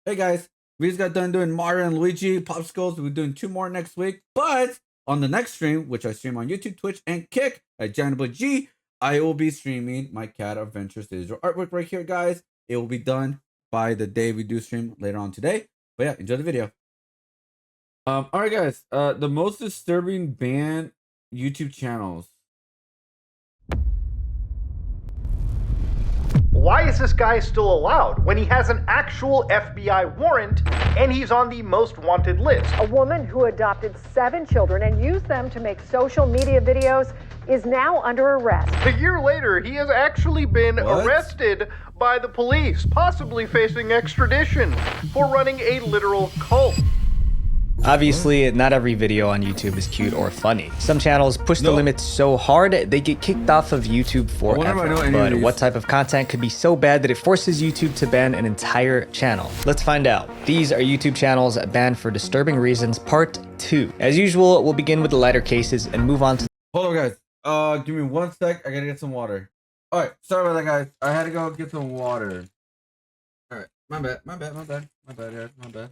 Hey guys, we just got done doing Mario and Luigi popsicles. We're doing 2 more next week. But on the next stream, which I stream on YouTube, Twitch, and Kick at Jonnyboig, I will be streaming my Cat Adventures digital artwork right here, guys. It will be done by the day we do stream later on today. But yeah, enjoy the video. Alright guys, the most disturbing banned YouTube channels. Why is this guy still allowed when he has an actual FBI warrant and he's on the most wanted list? A woman who adopted 7 children and used them to make social media videos is now under arrest. A year later, he has actually been arrested by the police, possibly facing extradition for running a literal cult. Obviously, not every video on YouTube is cute or funny. Some channels push the limits so hard, they get kicked off of YouTube forever. But what type of content could be so bad that it forces YouTube to ban an entire channel? Let's find out. These are YouTube channels banned for disturbing reasons, part 2. As usual, we'll begin with the lighter cases and move on to... Hold on, guys. Give me 1 sec. I gotta get some water. Alright, sorry about that, guys. I had to go get some water. Alright, my bad, guys.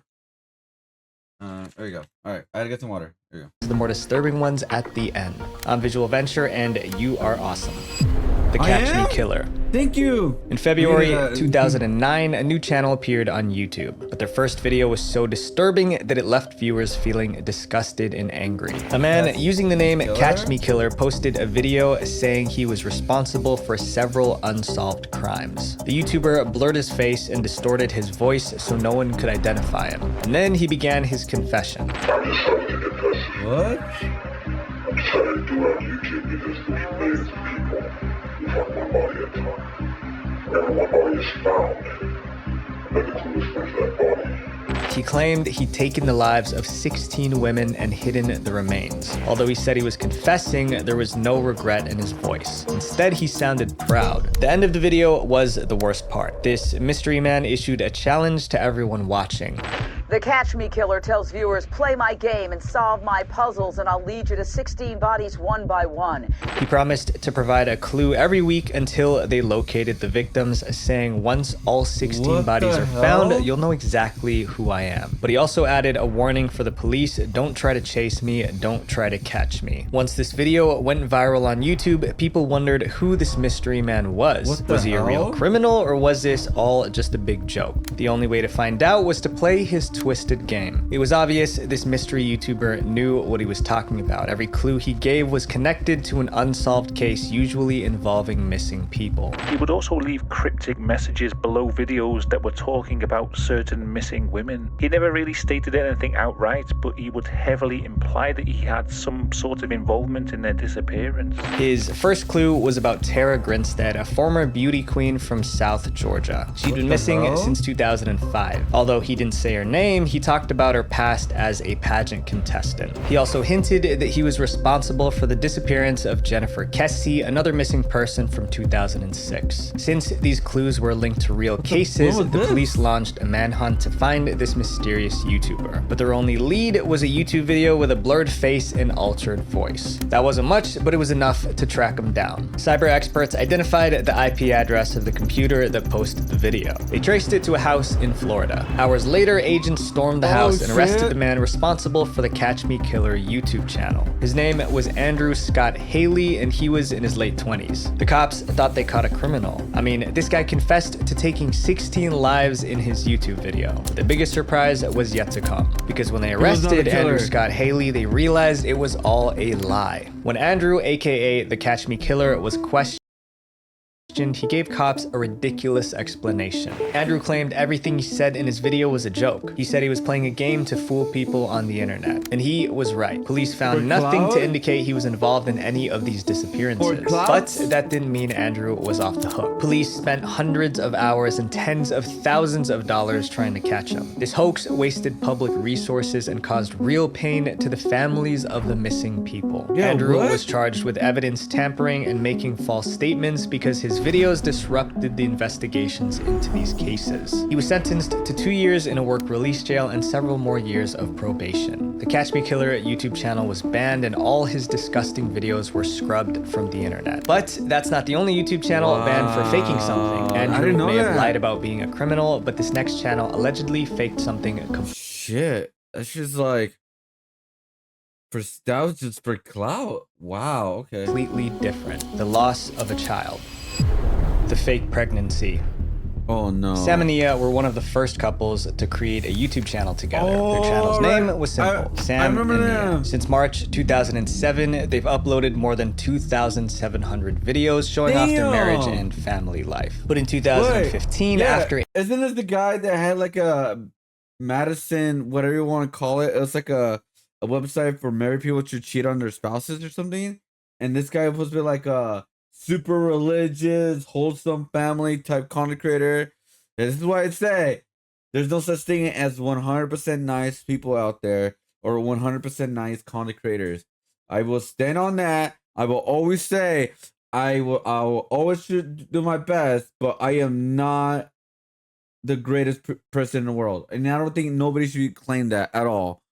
There you go. Alright, I had to get some water. There you go. The more disturbing ones at the end. I'm Visual Venture, and you are awesome. The Catch Me Killer. Thank you. In February 2009, a new channel appeared on YouTube, but their first video was so disturbing that it left viewers feeling disgusted and angry. A man using the name Catch Me Killer posted a video saying he was responsible for several unsolved crimes. The YouTuber blurred his face and distorted his voice so no one could identify him. And then he began his confession. What? I decided to do it on YouTube because there's millions of people who fuck my body at times. Whenever my body is found, then the clue is where's that body. He claimed he'd taken the lives of 16 women and hidden the remains. Although he said he was confessing, there was no regret in his voice. Instead, he sounded proud. The end of the video was the worst part. This mystery man issued a challenge to everyone watching. The Catch Me Killer tells viewers, play my game and solve my puzzles and I'll lead you to 16 bodies one by one. He promised to provide a clue every week until they located the victims, saying once all 16 bodies are found, you'll know exactly who I am. But he also added a warning for the police, don't try to chase me, don't try to catch me. Once this video went viral on YouTube, people wondered who this mystery man was. Was he a real criminal or was this all just a big joke? The only way to find out was to play his twisted game. It was obvious this mystery YouTuber knew what he was talking about. Every clue he gave was connected to an unsolved case, usually involving missing people. He would also leave cryptic messages below videos that were talking about certain missing women. He never really stated anything outright, but he would heavily imply that he had some sort of involvement in their disappearance. His first clue was about Tara Grinstead, a former beauty queen from South Georgia. She'd been missing since 2005. Although he didn't say her name, he talked about her past as a pageant contestant. He also hinted that he was responsible for the disappearance of Jennifer Kessie, another missing person from 2006. Since these clues were linked to real cases, the police launched a manhunt to find this mysterious YouTuber. But their only lead was a YouTube video with a blurred face and altered voice. That wasn't much, but it was enough to track him down. Cyber experts identified the IP address of the computer that posted the video. They traced it to a house in Florida. Hours later, agents stormed the house and arrested the man responsible for the Catch Me Killer YouTube channel. His name was Andrew Scott Haley, and he was in his late 20s. The cops thought they caught a criminal. I mean, this guy confessed to taking 16 lives in his YouTube video. The biggest surprise was yet to come, because when they arrested Andrew Scott Haley, they realized it was all a lie. When Andrew, aka the Catch Me Killer, was questioned, he gave cops a ridiculous explanation. Andrew claimed everything he said in his video was a joke. He said he was playing a game to fool people on the internet. And he was right. Police found nothing to indicate he was involved in any of these disappearances. But that didn't mean Andrew was off the hook. Police spent hundreds of hours and tens of thousands of dollars trying to catch him. This hoax wasted public resources and caused real pain to the families of the missing people. Andrew was charged with evidence tampering and making false statements because his videos disrupted the investigations into these cases. He was sentenced to 2 years in a work release jail and several more years of probation. The Catch Me Killer YouTube channel was banned and all his disgusting videos were scrubbed from the internet. But that's not the only YouTube channel banned for faking something. Andrew may have lied about being a criminal, but this next channel allegedly faked something Shit. That's just like that was just for clout. Wow, okay. completely different. The loss of a child. The fake pregnancy. Oh no. Sam and Nia were one of the first couples to create a YouTube channel together. Their channel's name was simple, Sam and Nia. Since March 2007, they've uploaded more than 2,700 videos showing off their marriage and family life. But in 2015, after... Isn't this the guy that had like a Madison, whatever you want to call it? It was like a website for married people to cheat on their spouses or something? And this guy was supposed to be like a super religious, wholesome family type content creator. This is why I say there's no such thing as 100% nice people out there or 100% nice content creators. I will stand on that. I will always say I will always do my best, but I am not the greatest person in the world. And I don't think nobody should claim that at all.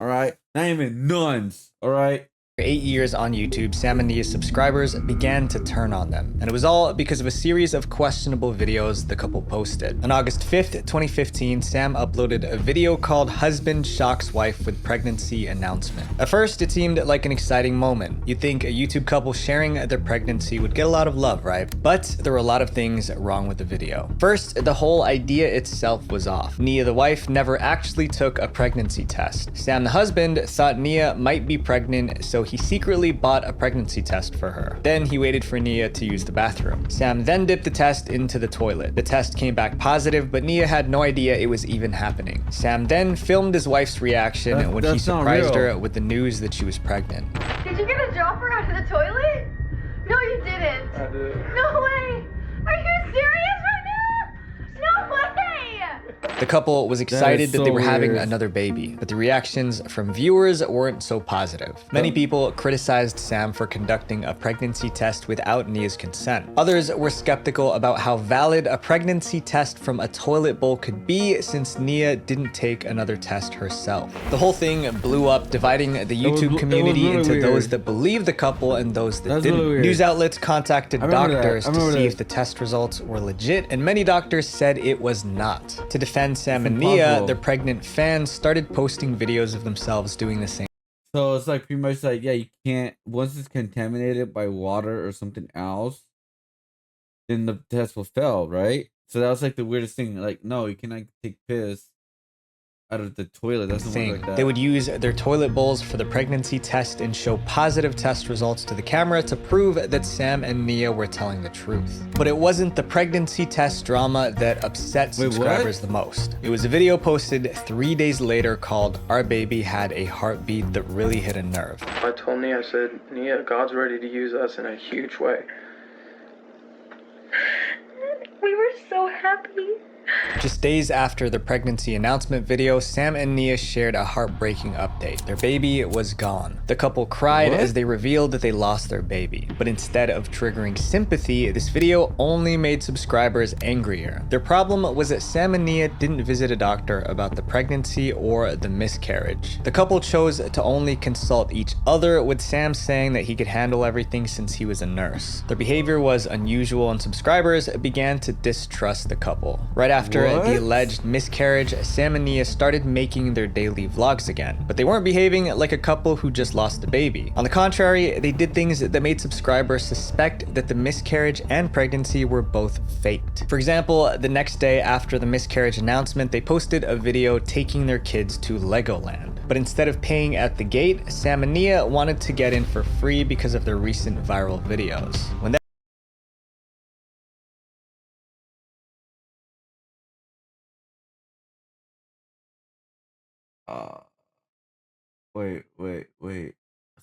All right? Not even nuns. All right? 8 years on YouTube, Sam and Nia's subscribers began to turn on them. And it was all because of a series of questionable videos the couple posted. On August 5th, 2015, Sam uploaded a video called Husband Shocks Wife with Pregnancy Announcement. At first, it seemed like an exciting moment. You'd think a YouTube couple sharing their pregnancy would get a lot of love, right? But there were a lot of things wrong with the video. First, the whole idea itself was off. Nia, the wife, never actually took a pregnancy test. Sam, the husband, thought Nia might be pregnant, so he secretly bought a pregnancy test for her. Then he waited for Nia to use the bathroom. Sam then dipped the test into the toilet. The test came back positive, but Nia had no idea it was even happening. Sam then filmed his wife's reaction when he surprised her with the news that she was pregnant. Did you get a dropper out of the toilet? No, you didn't. I did. No way. Are you serious right now? No way. The couple was excited that they were having another baby, but the reactions from viewers weren't so positive. Many people criticized Sam for conducting a pregnancy test without Nia's consent. Others were skeptical about how valid a pregnancy test from a toilet bowl could be since Nia didn't take another test herself. The whole thing blew up, dividing the YouTube community into those that believed the couple and those that didn't. News outlets contacted doctors to see if the test results were legit, and many doctors said it was not. To defend Sam and Nia, their pregnant fans started posting videos of themselves doing the same. So it's like pretty much like, yeah, you can't, once it's contaminated by water or something else, then the test will fail, right? So that was like the weirdest thing. Like, no, you cannot take piss out of the toilet. That's the thing. Like that. They would use their toilet bowls for the pregnancy test and show positive test results to the camera to prove that Sam and Nia were telling the truth. But it wasn't the pregnancy test drama that upset subscribers the most. It was a video posted 3 days later called Our Baby Had a Heartbeat that really hit a nerve. I told Nia, I said, Nia, God's ready to use us in a huge way. We were so happy. Just days after the pregnancy announcement video, Sam and Nia shared a heartbreaking update. Their baby was gone. The couple cried as they revealed that they lost their baby. But instead of triggering sympathy, this video only made subscribers angrier. Their problem was that Sam and Nia didn't visit a doctor about the pregnancy or the miscarriage. The couple chose to only consult each other, with Sam saying that he could handle everything since he was a nurse. Their behavior was unusual and subscribers began to distrust the couple. Right after the alleged miscarriage, Sam and Nia started making their daily vlogs again, but they weren't behaving like a couple who just lost a baby. On the contrary, they did things that made subscribers suspect that the miscarriage and pregnancy were both faked. For example, the next day after the miscarriage announcement, they posted a video taking their kids to Legoland. But instead of paying at the gate, Sam and Nia wanted to get in for free because of their recent viral videos. When wait.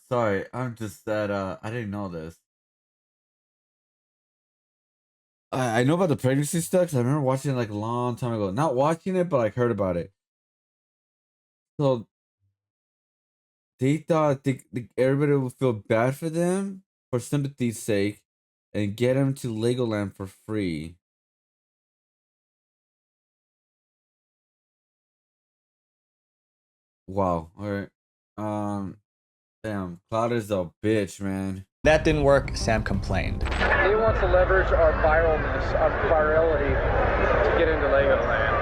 Sorry, I'm just that I didn't know this. I know about the pregnancy stuff 'cause I remember watching it like a long time ago. Not watching it, but like heard about it. So they thought everybody would feel bad for them for sympathy's sake, and get him to Legoland for free. Wow. All right. Damn. Cloud is a bitch, man. That didn't work. Sam complained. He wants to leverage our viralness, our virality, to get into Legoland.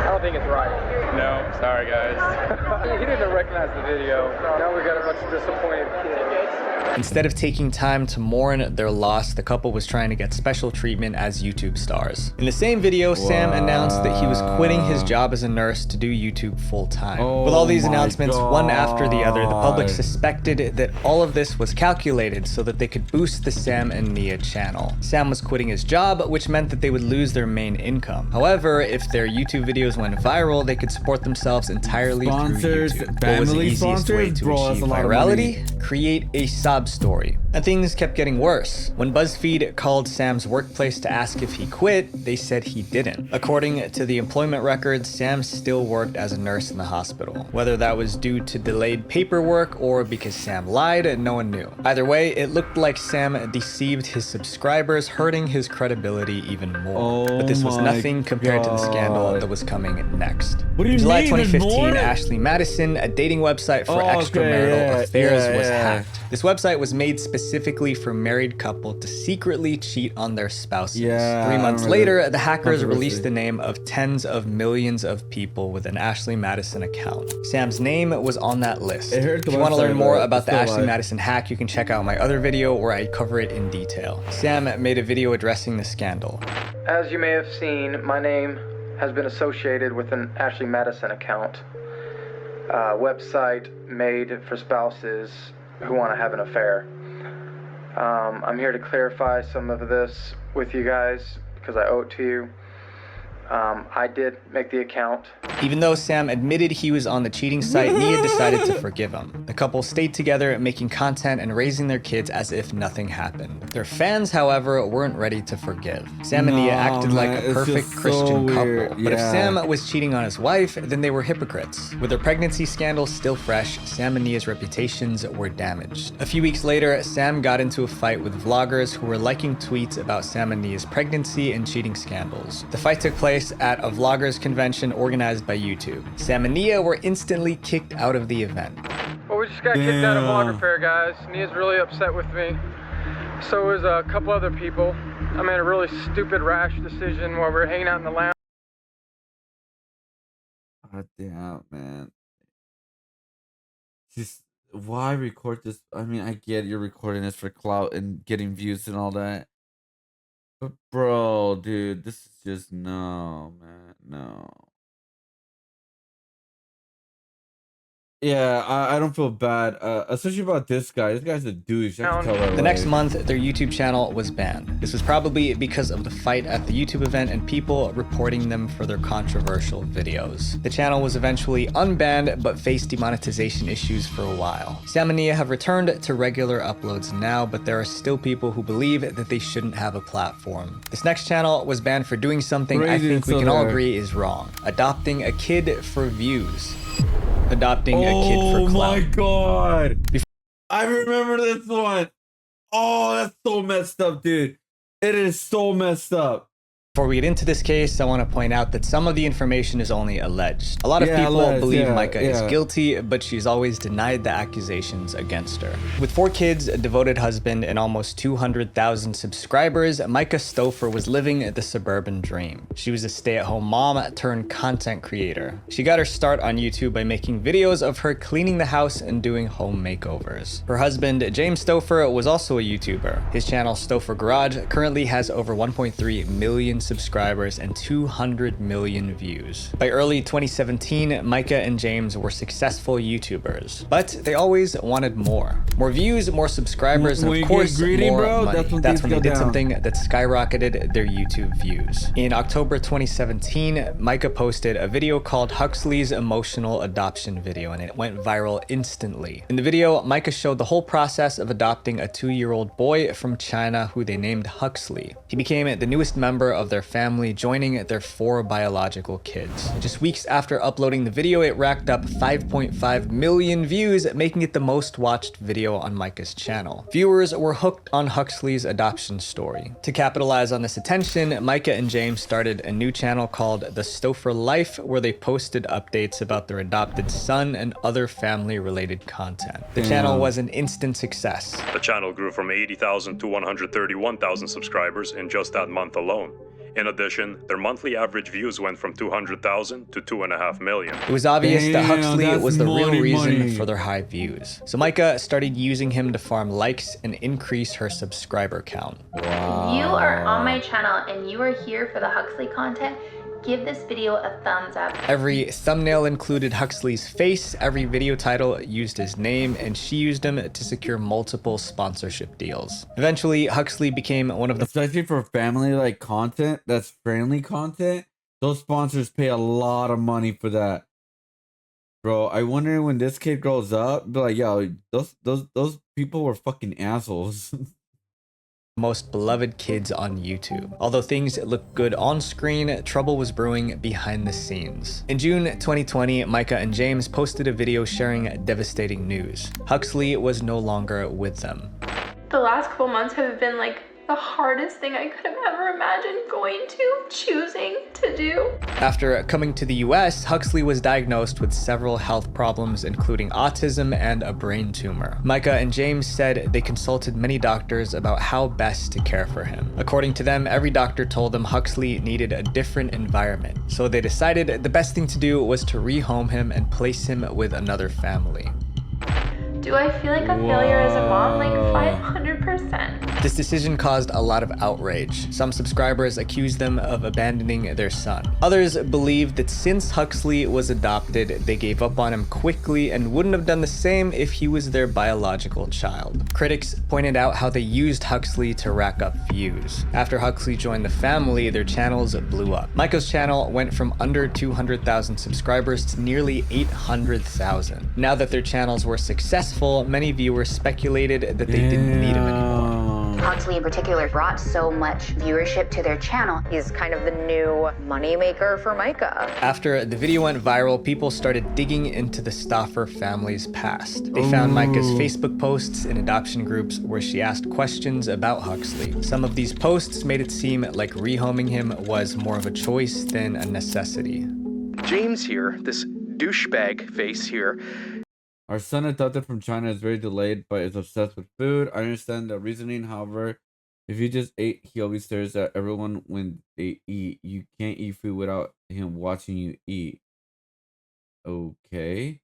I don't think it's right. No, sorry guys. He didn't recognize the video. Now we got a bunch of disappointed kids. Instead of taking time to mourn their loss, the couple was trying to get special treatment as YouTube stars. In the same video, Sam announced that he was quitting his job as a nurse to do YouTube full time. With all these announcements, one after the other, the public suspected that all of this was calculated so that they could boost the Sam and Nia channel. Sam was quitting his job, which meant that they would lose their main income. However, if their YouTube videos went viral, they could support themselves entirely through YouTube. What was the easiest way to achieve virality? Create a sob story. And things kept getting worse. When BuzzFeed called Sam's workplace to ask if he quit, they said he didn't. According to the employment records, Sam still worked as a nurse in the hospital. Whether that was due to delayed paperwork or because Sam lied, no one knew. Either way, it looked like Sam deceived his subscribers, hurting his credibility even more. But this was nothing compared to the scandal that was coming next. What do you In July mean, 2015, Ashley Madison, a dating website for extramarital affairs, was hacked. This website was made specifically for married couples to secretly cheat on their spouses. 3 months later, the hackers released the name of tens of millions of people with an Ashley Madison account. Sam's name was on that list. If you want to learn more about the Ashley Madison hack, you can check out my other video where I cover it in detail. Sam made a video addressing the scandal. As you may have seen, my name has been associated with an Ashley Madison account. Website made for spouses who want to have an affair. I'm here to clarify some of this with you guys because I owe it to you. I did make the account. Even though Sam admitted he was on the cheating site, Nia decided to forgive him. The couple stayed together, making content and raising their kids as if nothing happened. Their fans, however, weren't ready to forgive. Sam and Nia acted like a perfect Christian couple. But if Sam was cheating on his wife, then they were hypocrites. With their pregnancy scandal still fresh, Sam and Nia's reputations were damaged. A few weeks later, Sam got into a fight with vloggers who were liking tweets about Sam and Nia's pregnancy and cheating scandals. The fight took place at a vloggers convention organized by YouTube. Sam and Nia were instantly kicked out of the event. Well, we just got kicked out of Vlogger Fair, guys. Nia's really upset with me. So was a couple other people. I made a really stupid, rash decision while we were hanging out in the lounge. God damn, man. Just why record this? I mean, I get you're recording this for clout and getting views and all that. But bro, dude, this is just no, man, no. Yeah, I don't feel bad, especially about this guy. This guy's a douche. I can tell right away. The next month, their YouTube channel was banned. This was probably because of the fight at the YouTube event and people reporting them for their controversial videos. The channel was eventually unbanned, but faced demonetization issues for a while. Sam and Nia have returned to regular uploads now, but there are still people who believe that they shouldn't have a platform. This next channel was banned for doing something I think we can all agree is wrong. Adopting a kid for views. Adopting a kid for clout. Oh my god! I remember this one. Oh, that's so messed up, dude. It is so messed up. Before we get into this case, I want to point out that some of the information is only alleged. A lot of people believe Micah is guilty, but she's always denied the accusations against her. With 4 kids, a devoted husband, and almost 200,000 subscribers, Micah Stouffer was living the suburban dream. She was a stay-at-home mom turned content creator. She got her start on YouTube by making videos of her cleaning the house and doing home makeovers. Her husband, James Stouffer, was also a YouTuber. His channel, Stouffer Garage, currently has over 1.3 million subscribers and 200 million views. By early 2017, Micah and James were successful YouTubers, but they always wanted more. More views, more subscribers, and of course, more money. That's when they did something that skyrocketed their YouTube views. In October 2017, Micah posted a video called Huxley's Emotional Adoption Video, and it went viral instantly. In the video, Micah showed the whole process of adopting a 2-year-old boy from China who they named Huxley. He became the newest member of their their family joining their 4 biological kids. Just weeks after uploading the video, it racked up 5.5 million views, making it the most watched video on Micah's channel. Viewers were hooked on Huxley's adoption story. To capitalize on this attention, Micah and James started a new channel called The Stouffer Life, where they posted updates about their adopted son and other family-related content. The channel was an instant success. The channel grew from 80,000 to 131,000 subscribers in just that month alone. In addition, their monthly average views went from 200,000 to 2.5 million. It was obvious that Huxley was the real reason for their high views. So Micah started using him to farm likes and increase her subscriber count. If you are on my channel and you are here for the Huxley content, give this video a thumbs up. Every thumbnail included Huxley's face, every video title used his name, and she used him to secure multiple sponsorship deals. Eventually, Huxley became one of the— especially for family like content, that's friendly content, those sponsors pay a lot of money for that. Bro, I wonder when this kid grows up, be like, yo, those people were fucking assholes. most beloved kids on YouTube. Although things looked good on screen, trouble was brewing behind the scenes. In June 2020, Micah and James posted a video sharing devastating news. Huxley was no longer with them. The last couple months have been like the hardest thing I could have ever imagined choosing to do. After coming to the US, Huxley was diagnosed with several health problems, including autism and a brain tumor. Micah and James said they consulted many doctors about how best to care for him. According to them, every doctor told them Huxley needed a different environment. So they decided the best thing to do was to rehome him and place him with another family. Do I feel like a failure as a mom? Like 500%. This decision caused a lot of outrage. Some subscribers accused them of abandoning their son. Others believed that since Huxley was adopted, they gave up on him quickly and wouldn't have done the same if he was their biological child. Critics pointed out how they used Huxley to rack up views. After Huxley joined the family, their channels blew up. Micah's channel went from under 200,000 subscribers to nearly 800,000. Now that their channels were successful, many viewers speculated that they didn't need him anymore. Huxley in particular brought so much viewership to their channel. He's kind of the new moneymaker for Micah. After the video went viral, people started digging into the Stouffer family's past. They found Micah's Facebook posts in adoption groups where she asked questions about Huxley. Some of these posts made it seem like rehoming him was more of a choice than a necessity. James here, this douchebag face here. Our son adopted from China is very delayed, but is obsessed with food. I understand the reasoning. However, if you just ate, he always stares at everyone when they eat. You can't eat food without him watching you eat. Okay.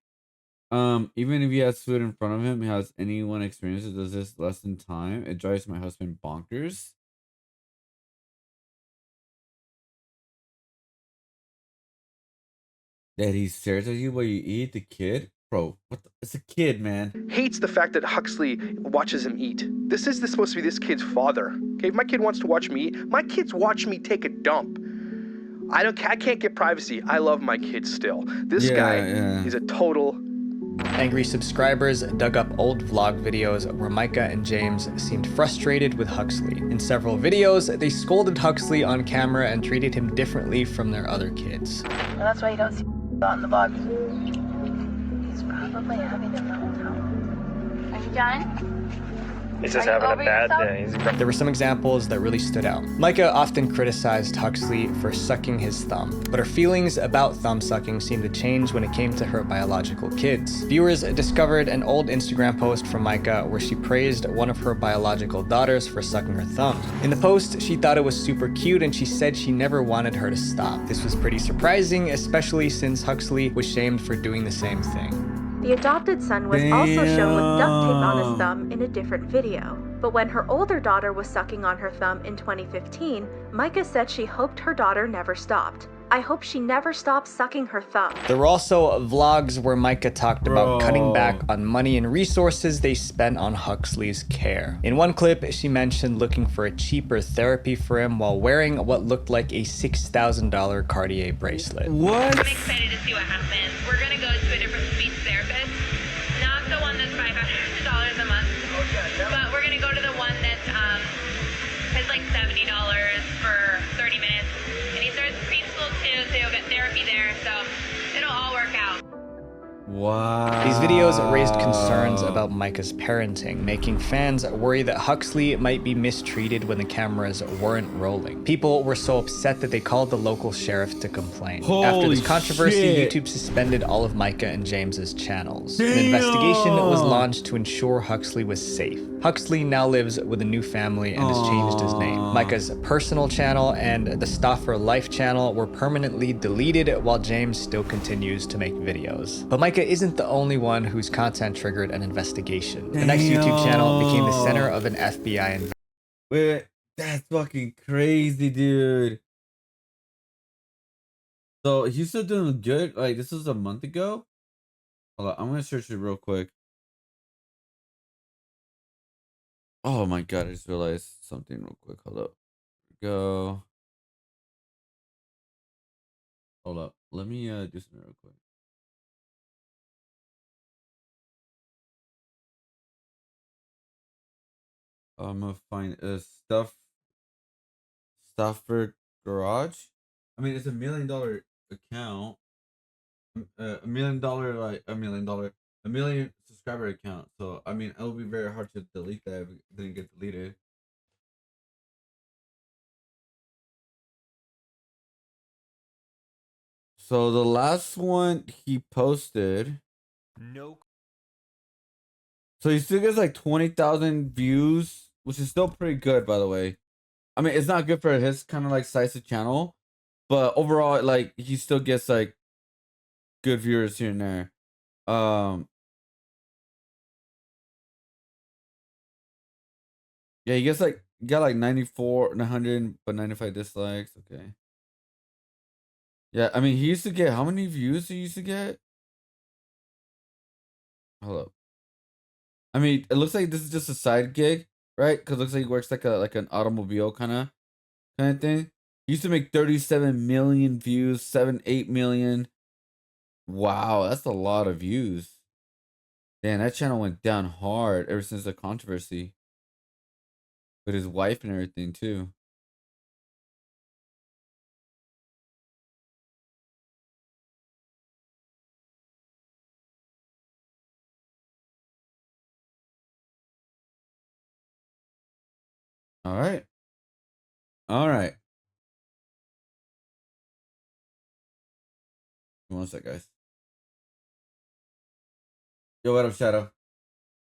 Even if he has food in front of him, has anyone experienced it? Does this less than time? It drives my husband bonkers. That he stares at you while you eat, the kid? Bro, it's a kid, man. Hates the fact that Huxley watches him eat. This is supposed to be this kid's father. Okay, if my kid wants to watch me eat, my kids watch me take a dump. I can't get privacy. I love my kids still. This guy is a total... Angry subscribers dug up old vlog videos where Micah and James seemed frustrated with Huxley. In several videos, they scolded Huxley on camera and treated him differently from their other kids. Well, that's why you don't see on the vlog. Probably having a meltdown. Are you done? He's just having a bad day. There were some examples that really stood out. Micah often criticized Huxley for sucking his thumb, but her feelings about thumb sucking seemed to change when it came to her biological kids. Viewers discovered an old Instagram post from Micah where she praised one of her biological daughters for sucking her thumb. In the post, she thought it was super cute and she said she never wanted her to stop. This was pretty surprising, especially since Huxley was shamed for doing the same thing. The adopted son was also shown with duct tape on his thumb in a different video. But when her older daughter was sucking on her thumb in 2015, Micah said she hoped her daughter never stopped. I hope she never stops sucking her thumb. There were also vlogs where Micah talked about cutting back on money and resources they spent on Huxley's care. In one clip, she mentioned looking for a cheaper therapy for him while wearing what looked like a $6,000 Cartier bracelet. What? I'm excited to see what happens. We're gonna go to a different speech therapist. Not the one that's $500 a month, but we're gonna go to the one that's like $70 for 30 minutes. therapy there, so it'll all work out. Wow. These videos raised concerns about Micah's parenting, making fans worry that Huxley might be mistreated when the cameras weren't rolling. People were so upset that they called the local sheriff to complain. After this controversy, YouTube suspended all of Micah and James's channels. An investigation was launched to ensure Huxley was safe. Huxley now lives with a new family and has changed his name. Micah's personal channel and the Stauffer Life channel were permanently deleted, while James still continues to make videos. But Micah isn't the only one whose content triggered an investigation. The next YouTube channel became the center of an FBI investigation. Wait, that's fucking crazy, dude. So he's still doing good? Like, this was a month ago? Hold on, I'm gonna search it real quick. Oh my god, I just realized something real quick. Hold up. Here we go. Hold up. Let me do something real quick. I'm gonna find a Stauffer Garage. I mean, it's $1 million account. $1 million, like $1 million subscriber account. So I mean, it would be very hard to delete that if it didn't get deleted. So the last one he posted. No. So he still gets like 20,000 views, which is still pretty good, by the way. I mean, it's not good for his kind of like size of channel, but overall, like he still gets like good viewers here and there. Yeah, he gets like got like 94, 100, but 95 dislikes. Okay. Yeah, I mean, he used to get how many views he used to get? Hold up. I mean, it looks like this is just a side gig, right? Because it looks like he works like an automobile kind of thing. He used to make 37 million views, 8 million. Wow, that's a lot of views. Damn, that channel went down hard ever since the controversy with his wife and everything too. All right. All right. One sec, guys. Yo, what up, Shadow?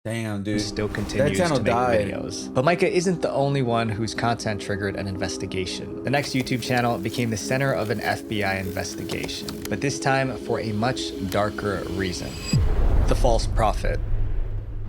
Damn, dude. Still continues to make videos. But Micah isn't the only one whose content triggered an investigation. The next YouTube channel became the center of an FBI investigation, but this time for a much darker reason. The false prophet.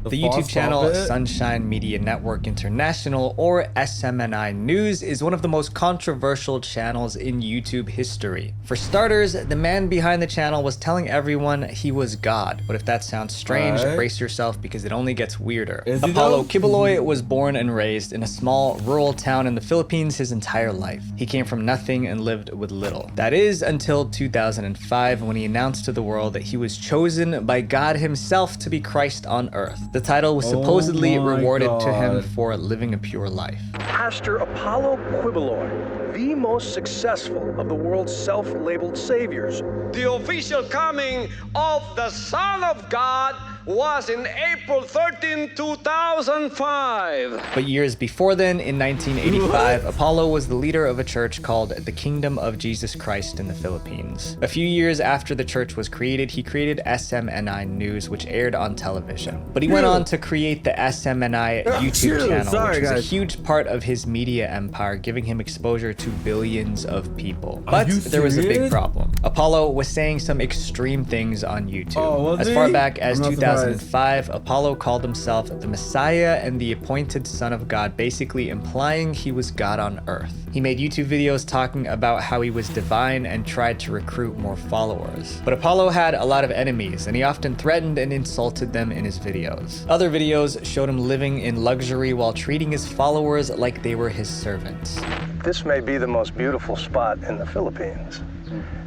The YouTube channel Sunshine Media Network International, or SMNI News, is one of the most controversial channels in YouTube history. For starters, the man behind the channel was telling everyone he was God. But if that sounds strange, brace yourself because it only gets weirder. Apollo Kibuloy was born and raised in a small rural town in the Philippines his entire life. He came from nothing and lived with little. That is until 2005, when he announced to the world that he was chosen by God himself to be Christ on earth. The title was supposedly rewarded to him for living a pure life. Pastor Apollo Kibuloy, the most successful of the world's self-labeled saviors. The official coming of the Son of God was in April 13, 2005. But years before then, in 1985, Apollo was the leader of a church called the Kingdom of Jesus Christ in the Philippines. A few years after the church was created, he created SMNI News, which aired on television. But he went on to create the SMNI YouTube channel, which was a huge part of his media empire, giving him exposure to billions of people. But there was a big problem. Apollo was saying some extreme things on YouTube. As far back as 2005, Apollo called himself the Messiah and the appointed Son of God, basically implying he was God on earth. He made YouTube videos talking about how he was divine and tried to recruit more followers. But Apollo had a lot of enemies, and he often threatened and insulted them in his videos. Other videos showed him living in luxury while treating his followers like they were his servants. This may be the most beautiful spot in the Philippines,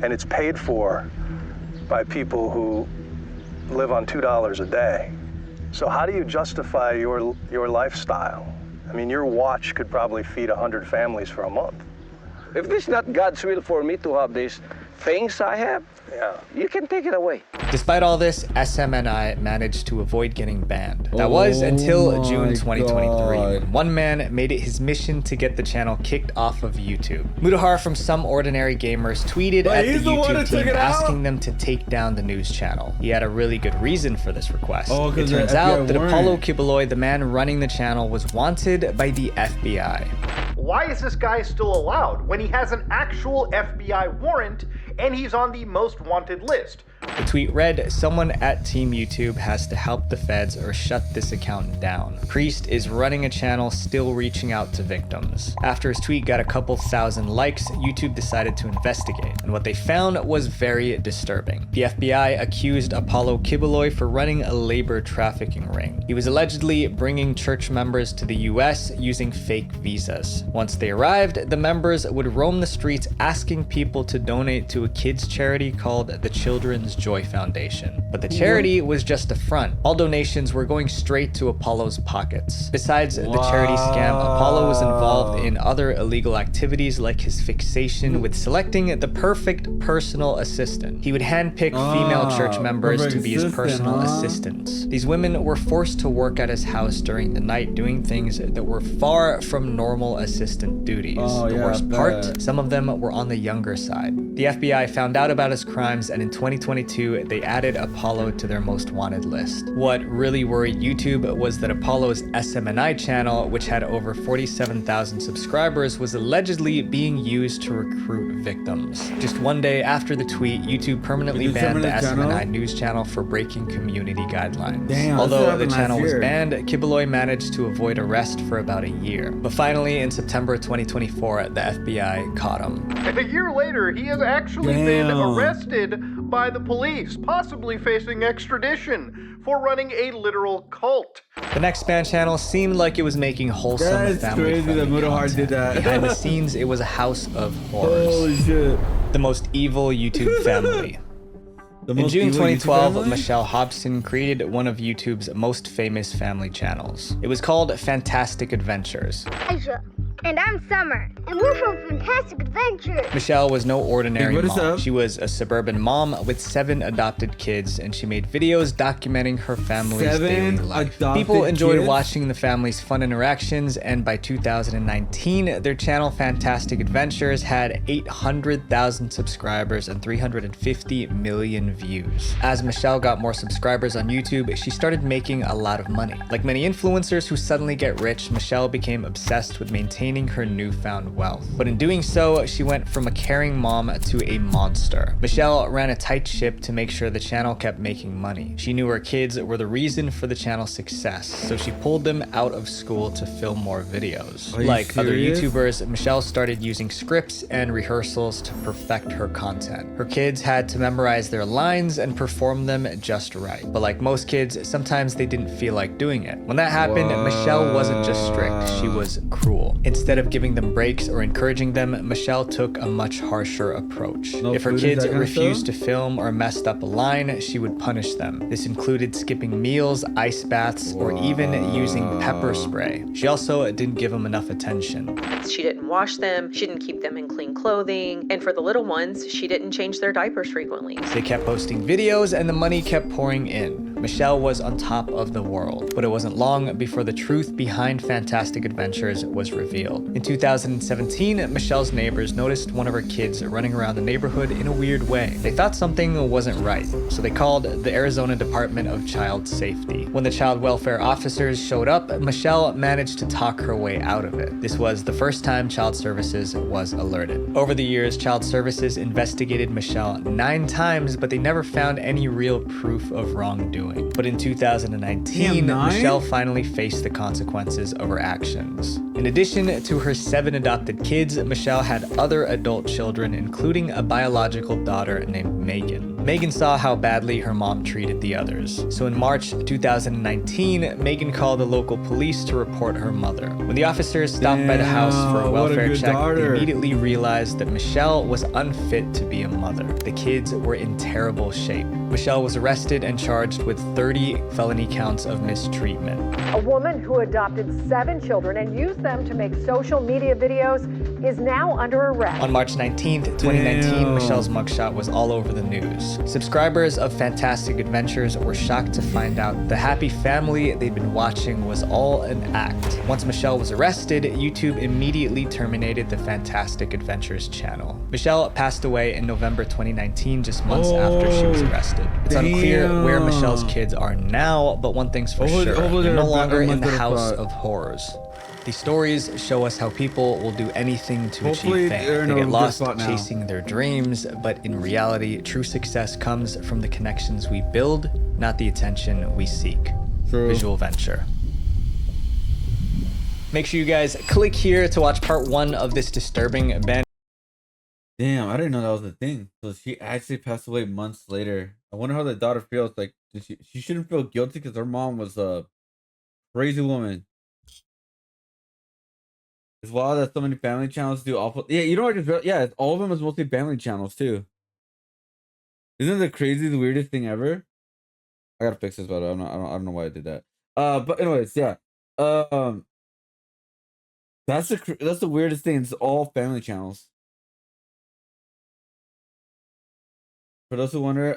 and it's paid for by people who live on $2 a day. So how do you justify your lifestyle? I mean, your watch could probably feed 100 families for a month. If this is not God's will for me to have this things I have, you can take it away. Despite all this, SMNI managed to avoid getting banned. That was until June 2023, when one man made it his mission to get the channel kicked off of YouTube. Mudahar from Some Ordinary Gamers tweeted at the YouTube team asking them to take down the news channel. He had a really good reason for this request. It turns out that Apollo Kiboloi, the man running the channel, was wanted by the FBI. Why is this guy still allowed when he has an actual FBI warrant and he's on the most wanted list? The tweet read, "Someone at Team YouTube has to help the feds or shut this account down. Priest is running a channel still reaching out to victims." After his tweet got a couple thousand likes, YouTube decided to investigate, and what they found was very disturbing. The FBI accused Apollo Kiboloi for running a labor trafficking ring. He was allegedly bringing church members to the US using fake visas. Once they arrived, the members would roam the streets asking people to donate to a kids charity called the Children's Joy Foundation. But the charity was just a front. All donations were going straight to Apollo's pockets. Besides the charity scam, Apollo was involved in other illegal activities like his fixation with selecting the perfect personal assistant. He would handpick female church members to be his personal assistants. These women were forced to work at his house during the night doing things that were far from normal assistant duties. The worst part, some of them were on the younger side. The FBI found out about his crimes, and in 2022, they added Apollo to their most wanted list. What really worried YouTube was that Apollo's SMNI channel, which had over 47,000 subscribers, was allegedly being used to recruit victims. Just one day after the tweet, YouTube permanently banned the SMNI news channel for breaking community guidelines. Although the channel was banned, Kiboloi managed to avoid arrest for about a year. But finally, in September 2024, the FBI caught him. And a year later, he has actually been arrested by the police, possibly facing extradition for running a literal cult. The next ban channel seemed like it was making wholesome family-friendly content. Behind the scenes, it was a house of horrors. Holy shit. The most evil YouTube family. In June 2012, Michelle Hobson created one of YouTube's most famous family channels. It was called Fantastic Adventures. Aisha, and I'm Summer, and we're from Fantastic Adventures. Michelle was no ordinary mom. She was a suburban mom with 7 adopted kids, and she made videos documenting her family's daily life. People enjoyed watching the family's fun interactions, and by 2019, their channel Fantastic Adventures had 800,000 subscribers and 350 million views. As Michelle got more subscribers on YouTube, she started making a lot of money. Like many influencers who suddenly get rich, Michelle became obsessed with maintaining her newfound wealth. But in doing so, she went from a caring mom to a monster. Michelle ran a tight ship to make sure the channel kept making money. She knew her kids were the reason for the channel's success, so she pulled them out of school to film more videos. Like other YouTubers, Michelle started using scripts and rehearsals to perfect her content. Her kids had to memorize their lines and perform them just right. But like most kids, sometimes they didn't feel like doing it. When that happened, Michelle wasn't just strict, she was cruel. Instead of giving them breaks or encouraging them, Michelle took a much harsher approach. If her kids refused to film or messed up a line, she would punish them. This included skipping meals, ice baths, or even using pepper spray. She also didn't give them enough attention. She didn't wash them, she didn't keep them in clean clothing, and for the little ones, she didn't change their diapers frequently. They kept posting videos and the money kept pouring in. Michelle was on top of the world, but it wasn't long before the truth behind Fantastic Adventures was revealed. In 2017, Michelle's neighbors noticed one of her kids running around the neighborhood in a weird way. They thought something wasn't right, so they called the Arizona Department of Child Safety. When the child welfare officers showed up, Michelle managed to talk her way out of it. This was the first time Child Services was alerted. Over the years, Child Services investigated Michelle 9 times, but they never found any real proof of wrongdoing. But in 2019, Michelle finally faced the consequences of her actions. In addition to her 7 adopted kids, Michelle had other adult children, including a biological daughter named Megan. Megan saw how badly her mom treated the others. So in March 2019, Megan called the local police to report her mother. When the officers stopped by the house for a welfare check, they immediately realized that Michelle was unfit to be a mother. The kids were in terrible shape. Michelle was arrested and charged with 30 felony counts of mistreatment. A woman who adopted 7 children and used them to make social media videos is now under arrest. On March 19th, 2019, Michelle's mugshot was all over the news. Subscribers of Fantastic Adventures were shocked to find out the happy family they'd been watching was all an act. Once Michelle was arrested, YouTube immediately terminated the Fantastic Adventures channel. Michelle passed away in November 2019, just months after she was arrested. It's unclear where Michelle's kids are now, but one thing's for sure, they're no longer in the house of horrors. These stories show us how people will do anything to achieve fame. They get lost chasing their dreams, but in reality, true success comes from the connections we build, not the attention we seek. Visual Venture. Make sure you guys click here to watch part 1 of this disturbing band. Damn, I didn't know that was a thing. So she actually passed away months later. I wonder how the daughter feels. Like, she shouldn't feel guilty because her mom was a crazy woman. It's wild that so many family channels do awful. Yeah, you know what? Yeah, all of them is mostly family channels too. Isn't the craziest, weirdest thing ever? I gotta fix this, but I don't know why I did that. But anyways, yeah. That's the weirdest thing. It's all family channels. For those who wonder,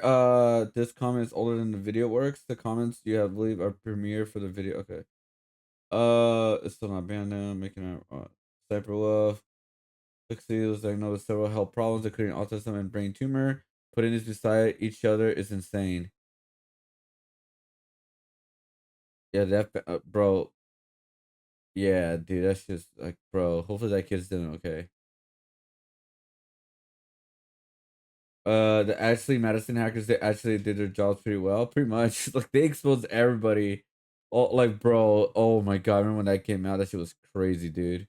this comment is older than the video works. The comments you have believe are premiere for the video. Okay. It's still not banned now. Making a Cyber Wolf. Pixie was diagnosed with several health problems, including autism and brain tumor. Putting these beside each other is insane. Yeah, that bro. Yeah, dude, that's just like, bro. Hopefully that kid's doing okay. The Ashley Madison hackers, they actually did their jobs pretty well, pretty much. Like, they exposed everybody. Oh, like, bro, oh my god, remember when that came out? That shit was crazy, dude.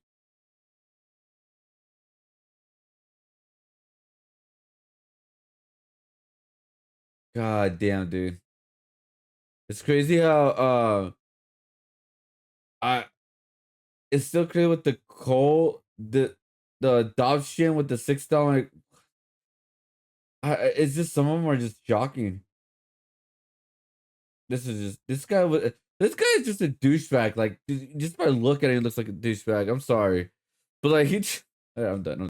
God damn, dude. It's crazy how it's still crazy with the adoption with the $6. It's just, some of them are just shocking. This guy is just a douchebag. Like, just by looking at him, he looks like a douchebag. I'm sorry, but like I'm done.